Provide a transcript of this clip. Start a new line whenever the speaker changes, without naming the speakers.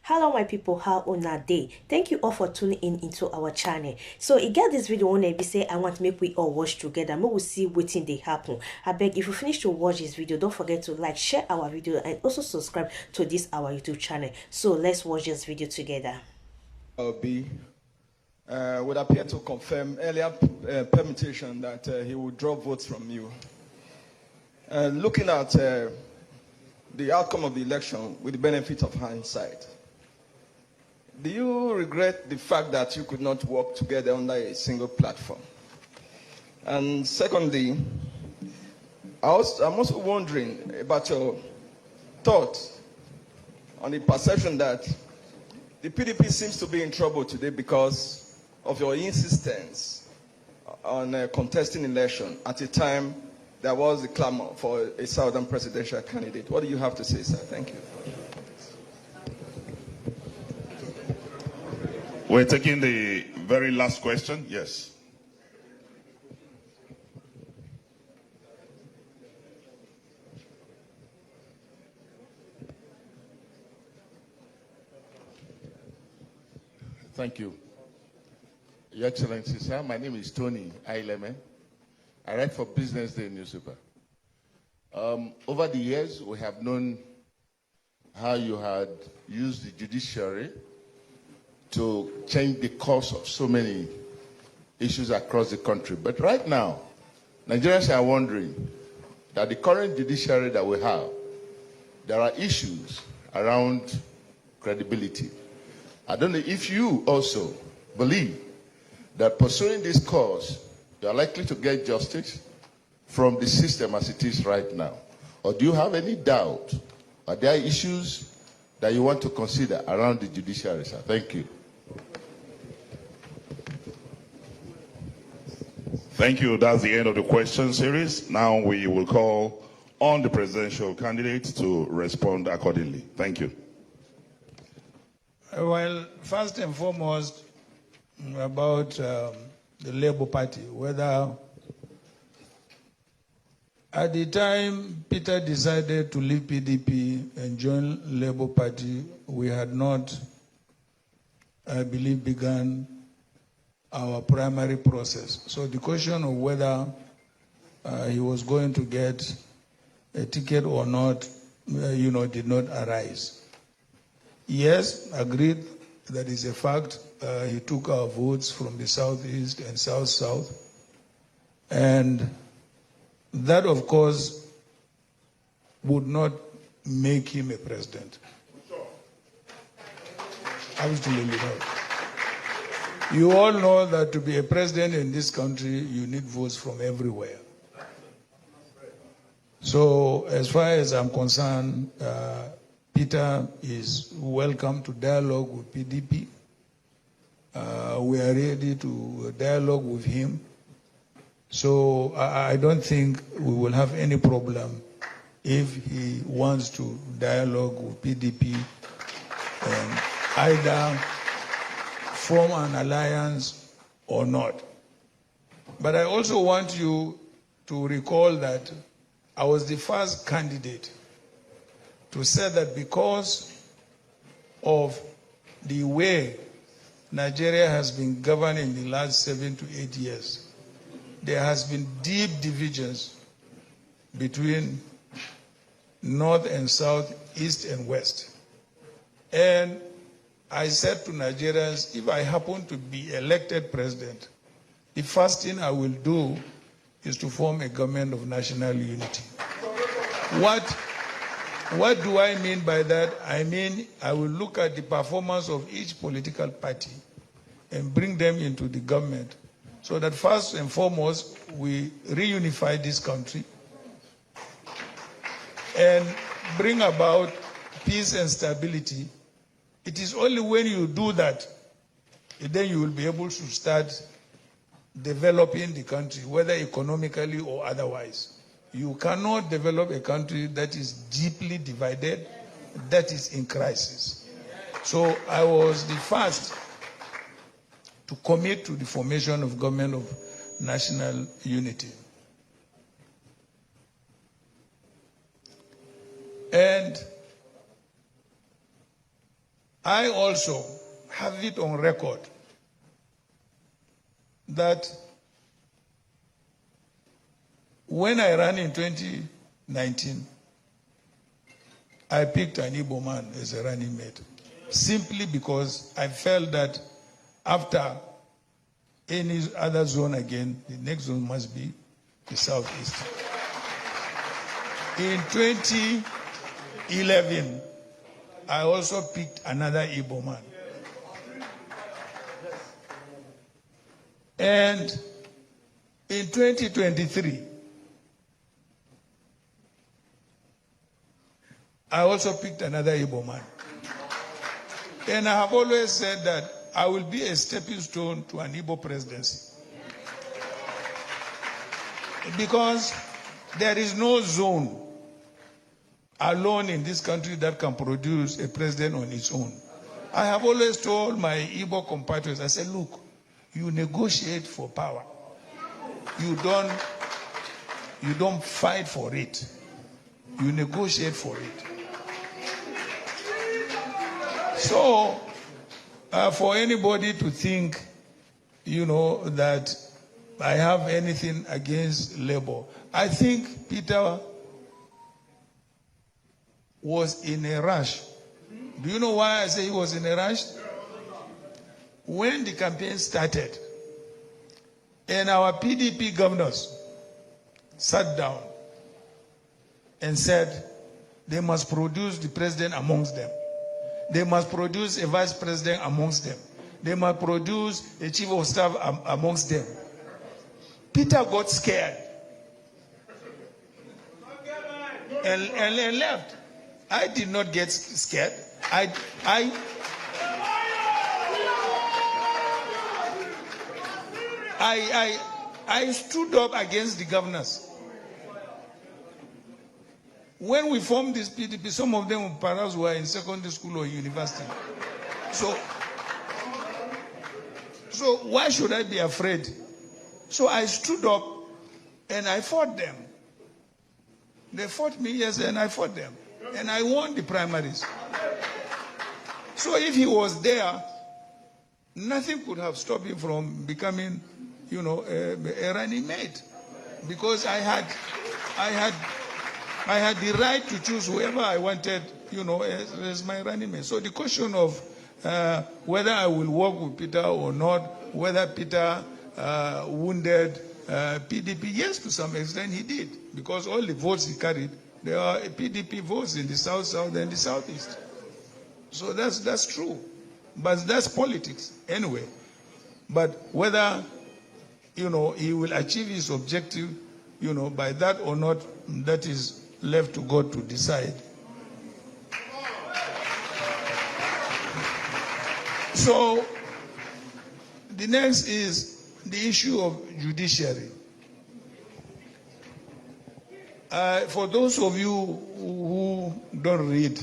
Hello my people, how una day? Thank you all for tuning in into our channel. So you get this video when I say I want to make we all watch together. We will see what thing they happen. I beg if you finish to watch this video, don't forget to like, share our video and also subscribe to this our YouTube channel. So let's watch this video together.
Would appear to confirm earlier permutation that he would draw votes from you. Looking at the outcome of the election with the benefit of hindsight, do you regret the fact that you could not work together under a single platform? And secondly, I'm also wondering about your thoughts on the perception that the PDP seems to be in trouble today because of your insistence on contesting election at a time there was a clamor for a southern presidential candidate. What do you have to say, sir? Thank you.
We're taking the very last question. Yes.
Thank you. Your Excellency, sir, my name is Tony Aileme. I write for Business Day newspaper. Over the years, we have known how you had used the judiciary to change the course of so many issues across the country. But right now, Nigerians are wondering that the current judiciary that we have, there are issues around credibility. I don't know if you also believe that pursuing this cause, you are likely to get justice from the system as it is right now. Or do you have any doubt? Are there issues that you want to consider around the judiciary, sir? Thank you.
Thank you. That's the end of the question series. Now we will call on the presidential candidate to respond accordingly. Thank you.
Well, first and foremost, about the Labour Party, whether at the time Peter decided to leave PDP and join Labour Party, we had not, I believe, begun our primary process. So the question of whether he was going to get a ticket or not, did not arise. Yes, agreed, that is a fact. He took our votes from the southeast and south-south. And that, of course, would not make him a president. Absolutely not. You all know that to be a president in this country, you need votes from everywhere. So as far as I'm concerned, Peter is welcome to dialogue with PDP. We are ready to dialogue with him. So I don't think we will have any problem if he wants to dialogue with PDP and either form an alliance or not. But I also want you to recall that I was the first candidate to say that because of the way Nigeria has been governed in the last 7 to 8 years, there has been deep divisions between North and South, East and West. And I said to Nigerians, if I happen to be elected president, the first thing I will do is to form a government of national unity. What do I mean by that? I mean, I will look at the performance of each political party and bring them into the government so that first and foremost, we reunify this country and bring about peace and stability. It is only when you do that, then you will be able to start developing the country, whether economically or otherwise. You cannot develop a country that is deeply divided, that is in crisis. So I was the first to commit to the formation of government of national unity. And I also have it on record that when I ran in 2019, I picked an Igbo man as a running mate, simply because I felt that after any other zone again, the next zone must be the Southeast. In 2011, I also picked another Igbo man. And in 2023, I also picked another Igbo man. And I have always said that I will be a stepping stone to an Igbo presidency. Because there is no zone alone in this country that can produce a president on its own. I have always told my Igbo compatriots, I said, look, you negotiate for power. You don't fight for it. You negotiate for it. So, for anybody to think, that I have anything against Labour, I think Peter was in a rush. Do you know why I say he was in a rush? When the campaign started, and our PDP governors sat down and said they must produce the president amongst them. They must produce a vice president amongst them. They must produce a chief of staff amongst them. Peter got scared and left. I did not get scared. I stood up against the governors. When we formed this PDP, some of them perhaps were in secondary school or university. So why should I be afraid? So I stood up and I fought them. They fought me, yes, and I fought them. And I won the primaries. So if he was there, nothing could have stopped him from becoming, a running mate. Because I had the right to choose whoever I wanted, as my running mate. So the question of whether I will work with Peter or not, whether Peter wounded PDP, yes, to some extent he did. Because all the votes he carried, there are PDP votes in the South and the Southeast. So that's true. But that's politics anyway. But whether, he will achieve his objective, by that or not, that is left to God to decide. So the next is the issue of judiciary. For those of you who don't read,